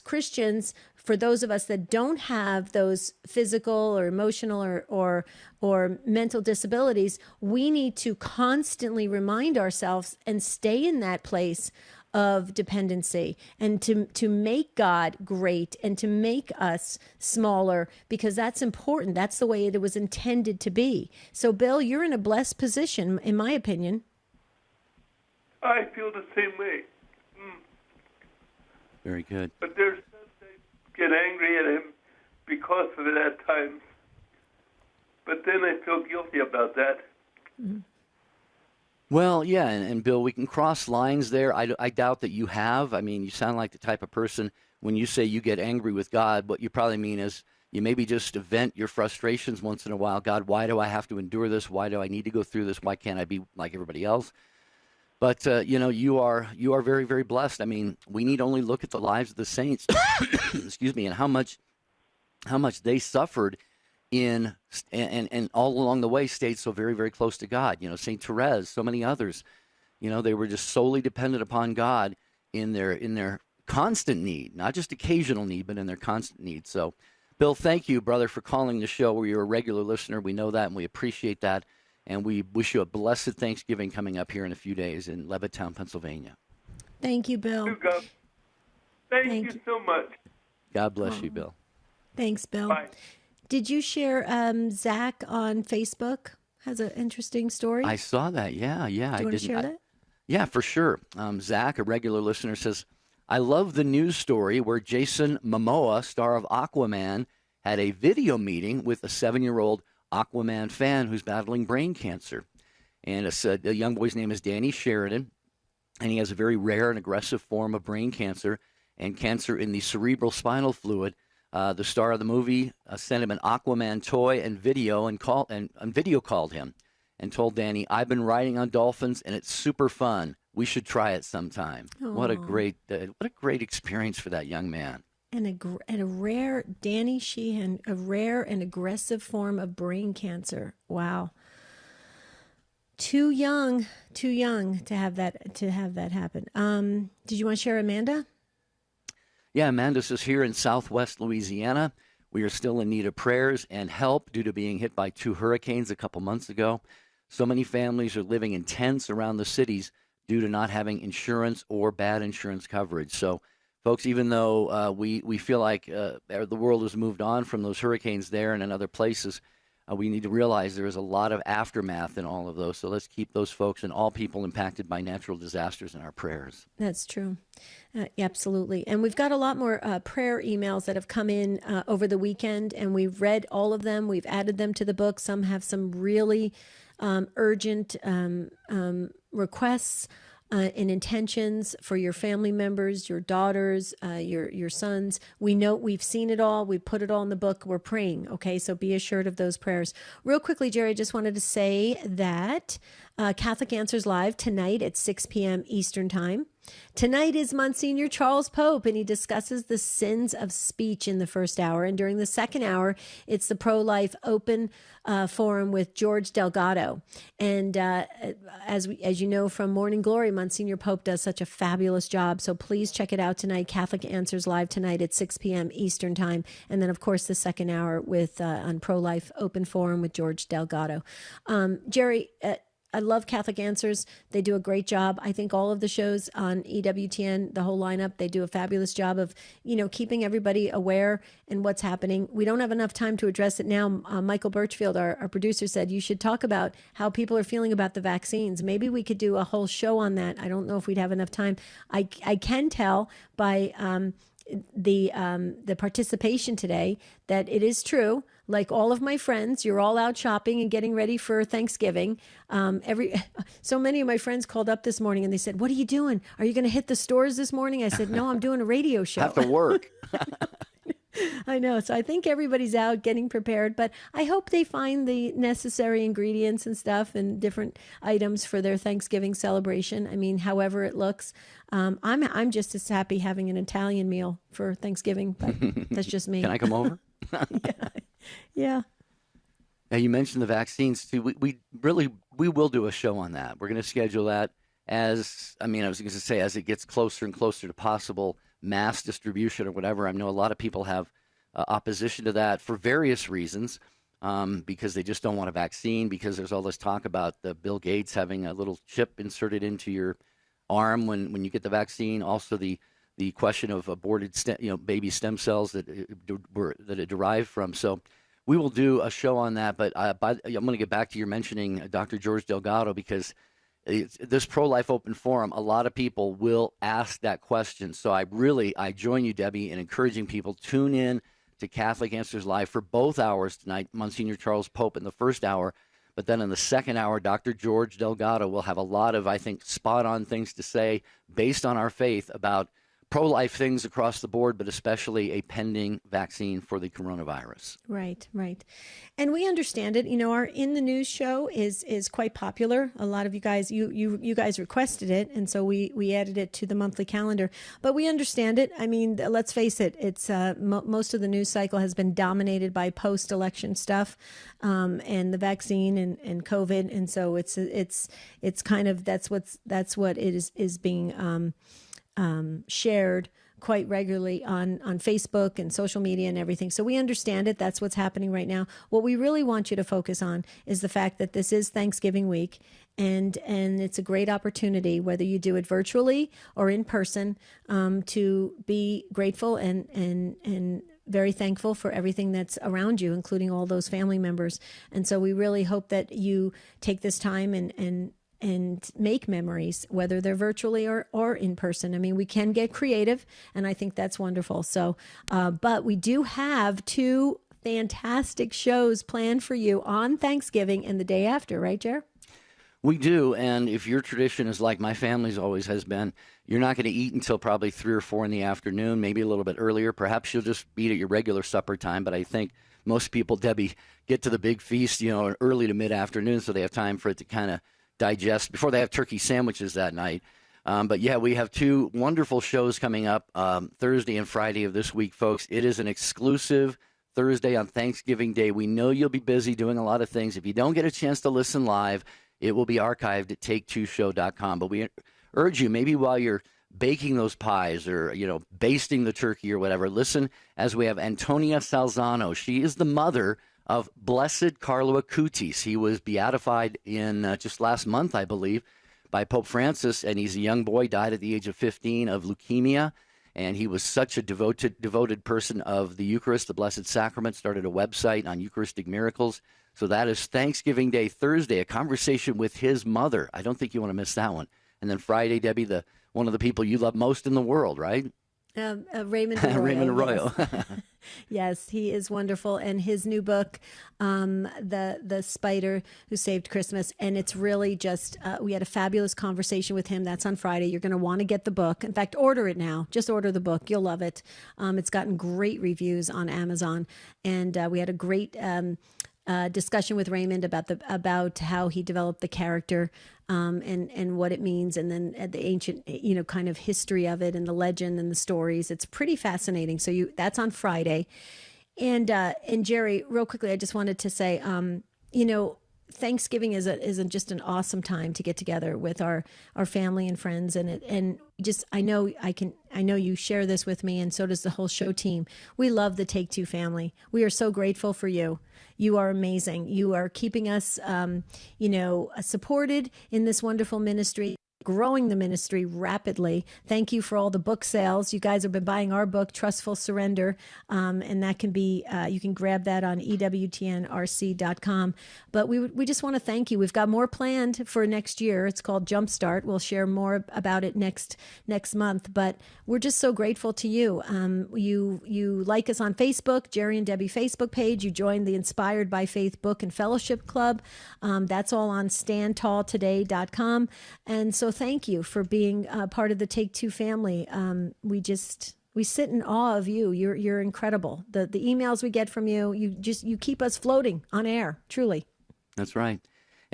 Christians, for those of us that don't have those physical or emotional or mental disabilities, we need to constantly remind ourselves and stay in that place of dependency, and to make God great and to make us smaller, because that's important. That's the way it was intended to be. So, Bill, you're in a blessed position, in my opinion. I feel the same way. Very good. But there's times I get angry at Him because of it at times. But then I feel guilty about that. Mm-hmm. Well, yeah, and Bill, we can cross lines there. I doubt that you have. I mean, you sound like the type of person, when you say you get angry with God, what you probably mean is you maybe just vent your frustrations once in a while. God, why do I have to endure this? Why do I need to go through this? Why can't I be like everybody else? But, you are very, very blessed. I mean, we need only look at the lives of the saints, excuse me, and how much they suffered and all along the way stayed so very, very close to God. St. Therese, so many others, they were just solely dependent upon God. in their constant need, not just occasional need, but in their constant need. So, Bill, thank you, brother, for calling the show. You're a regular listener. We know that, and we appreciate that. And we wish you a blessed Thanksgiving coming up here in a few days in Levittown, Pennsylvania. Thank you, Bill. Thank you so much. God bless you, Bill. Thanks, Bill. Bye. Did you share Zach on Facebook? Has an interesting story. I saw that. Yeah. Do you want to share that? Yeah, for sure. Zach, a regular listener, says, I love the news story where Jason Momoa, star of Aquaman, had a video meeting with a 7-year-old Aquaman fan who's battling brain cancer. And the young boy's name is Danny Sheridan, and he has a very rare and aggressive form of brain cancer and cancer in the cerebral spinal fluid. The star of the movie sent him an Aquaman toy and video video called him and told Danny, I've been riding on dolphins and it's super fun. We should try it sometime. Aww. What a great experience for that young man. And a rare, Danny Sheehan, a rare and aggressive form of brain cancer. Wow. Too young to have that happen. Did you want to share Amanda? Yeah, Amanda says here in southwest Louisiana, we are still in need of prayers and help due to being hit by 2 hurricanes a couple months ago. So many families are living in tents around the cities due to not having insurance or bad insurance coverage. So, folks, even though we feel like the world has moved on from those hurricanes there and in other places, we need to realize there is a lot of aftermath in all of those. So let's keep those folks and all people impacted by natural disasters in our prayers. That's true. Absolutely. And we've got a lot more prayer emails that have come in over the weekend, and we've read all of them. We've added them to the book. Some have some really urgent requests and intentions for your family members, your daughters, your sons. We know we've seen it all. We put it all in the book. We're praying. Okay, so be assured of those prayers. Real quickly, Jerry, I just wanted to say that Catholic Answers Live tonight at 6 p.m. Eastern Time. Tonight is Monsignor Charles Pope, and he discusses the sins of speech in the first hour. And during the second hour, it's the pro-life open forum with George Delgado. And as you know from Morning Glory, Monsignor Pope does such a fabulous job. So please check it out tonight. Catholic Answers Live tonight at 6 p.m. Eastern Time. And then, of course, the second hour with on pro-life open forum with George Delgado. Jerry, I love Catholic Answers. They do a great job. I think all of the shows on EWTN, the whole lineup, they do a fabulous job of, keeping everybody aware and what's happening. We don't have enough time to address it now. Michael Birchfield, our producer, said you should talk about how people are feeling about the vaccines. Maybe we could do a whole show on that. I don't know if we'd have enough time. I can tell by the participation today that it is true. Like all of my friends, you're all out shopping and getting ready for Thanksgiving. So many of my friends called up this morning and they said, "What are you doing? Are you going to hit the stores this morning?" I said, "No, I'm doing a radio show." Have to work. I know. So I think everybody's out getting prepared, but I hope they find the necessary ingredients and stuff and different items for their Thanksgiving celebration. I mean, however it looks. I'm just as happy having an Italian meal for Thanksgiving, but that's just me. Can I come over? Yeah. Now, you mentioned the vaccines too. We will do a show on that. We're going to schedule that I was going to say as it gets closer and closer to possible mass distribution or whatever. I know a lot of people have opposition to that for various reasons, because they just don't want a vaccine, because there's all this talk about Bill Gates having a little chip inserted into your arm when you get the vaccine. Also the question of aborted baby stem cells that it derived from. So we will do a show on that. But I'm going to get back to your mentioning Dr. George Delgado, because this pro-life open forum, a lot of people will ask that question. So I join you, Debbie, in encouraging people, tune in to Catholic Answers Live for both hours tonight. Monsignor Charles Pope in the first hour. But then in the second hour, Dr. George Delgado will have a lot of, I think, spot-on things to say based on our faith about pro-life things across the board, but especially a pending vaccine for the coronavirus. Right. And we understand it. Our In the News show is quite popular. A lot of you guys, you guys requested it, and so we added it to the monthly calendar. But we understand it. I mean, let's face it. It's most of the news cycle has been dominated by post-election stuff, and the vaccine and COVID, and so it's kind of that's what it is being shared quite regularly on Facebook and social media and everything. So we understand it. That's what's happening right now. What we really want you to focus on is the fact that this is Thanksgiving week, and it's a great opportunity, whether you do it virtually or in person, to be grateful and very thankful for everything that's around you, including all those family members. And so we really hope that you take this time and make memories, whether they're virtually or in person. I mean, we can get creative, and I think that's wonderful. So, but we do have 2 fantastic shows planned for you on Thanksgiving and the day after, right, Jer? We do, and if your tradition is like my family's always has been, you're not going to eat until probably 3 or 4 in the afternoon, maybe a little bit earlier. Perhaps you'll just eat at your regular supper time, but I think most people, Debbie, get to the big feast, early to mid-afternoon, so they have time for it to kind of digest before they have turkey sandwiches that night. But yeah, we have 2 wonderful shows coming up Thursday and Friday of this week, folks. It is an exclusive Thursday on Thanksgiving Day. We know you'll be busy doing a lot of things. If you don't get a chance to listen live, it will be archived at take2show.com. But we urge you, maybe while you're baking those pies or, basting the turkey or whatever, listen as we have Antonia Salzano. She is the mother of Blessed Carlo Acutis. He was beatified in just last month, I believe, by Pope Francis, and he's a young boy, died at the age of 15 of leukemia, and he was such a devoted person of the Eucharist, the Blessed Sacrament, started a website on Eucharistic miracles. So that is Thanksgiving Day, Thursday, a conversation with his mother. I don't think you want to miss that one. And then Friday, Debbie, one of the people you love most in the world, right? Raymond Arroyo. Raymond Arroyo. Yes. Yes, he is wonderful. And his new book, The Spider Who Saved Christmas. And it's really just, we had a fabulous conversation with him. That's on Friday. You're going to want to get the book. In fact, order it now. Just order the book. You'll love it. It's gotten great reviews on Amazon. And we had a great discussion with Raymond about how he developed the character and what it means, and then the ancient, kind of history of it and the legend and the stories. It's pretty fascinating. So that's on Friday. And Jerry, real quickly, I just wanted to say, Thanksgiving is just an awesome time to get together with our family and friends, and I know you share this with me, and so does the whole show team. We love the Take Two family. We are so grateful for you. You are amazing. You are keeping us, supported in this wonderful ministry, growing the ministry rapidly. Thank you for all the book sales. You guys have been buying our book, Trustful Surrender, and that can be, you can grab that on EWTNRC.com. But we just want to thank you. We've got more planned for next year. It's called Jumpstart. We'll share more about it next month, but we're just so grateful to you. You like us on Facebook, Jerry and Debbie Facebook page. You joined the Inspired by Faith Book and Fellowship Club. That's all on standtalltoday.com. And so thank you for being part of the Take Two family. We sit in awe of you. You're incredible. The emails we get from you, you keep us floating on air, truly. That's right.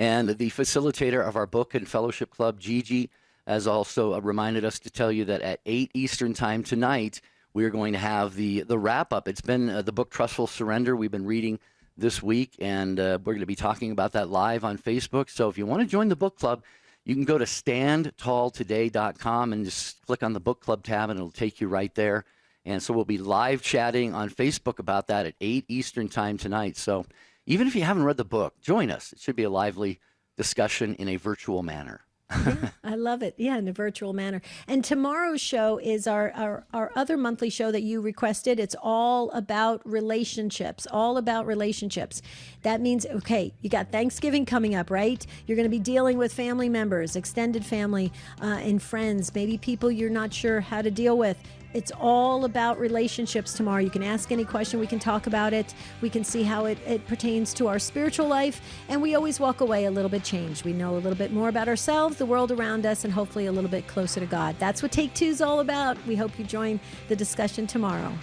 And the facilitator of our book and fellowship club, Gigi, has also reminded us to tell you that at 8 Eastern time tonight, we're going to have the wrap-up. It's been the book Trustful Surrender we've been reading this week, and we're going to be talking about that live on Facebook. So if you want to join the book club, you can go to standtalltoday.com and just click on the book club tab, and it'll take you right there. And so we'll be live chatting on Facebook about that at 8 Eastern time tonight. So even if you haven't read the book, join us. It should be a lively discussion in a virtual manner. Yeah, I love it. Yeah, in a virtual manner. And tomorrow's show is our other monthly show that you requested. It's all about relationships, That means, okay, you got Thanksgiving coming up, right? You're going to be dealing with family members, extended family and friends, maybe people you're not sure how to deal with. It's all about relationships tomorrow. You can ask any question. We can talk about it. We can see how it pertains to our spiritual life. And we always walk away a little bit changed. We know a little bit more about ourselves, the world around us, and hopefully a little bit closer to God. That's what Take Two is all about. We hope you join the discussion tomorrow.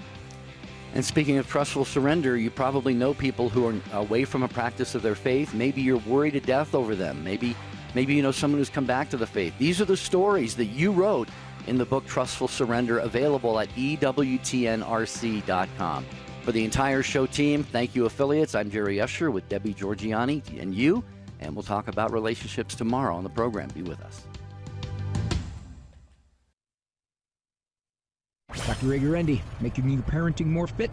And speaking of trustful surrender, you probably know people who are away from a practice of their faith. Maybe you're worried to death over them. Maybe you know someone who's come back to the faith. These are the stories that you wrote in the book Trustful Surrender, available at EWTNRC.com. For the entire show team, thank you, affiliates. I'm Jerry Usher with Debbie Georgianni and you, and we'll talk about relationships tomorrow on the program. Be with us. Dr. Ray Guarendi, making your parenting more fit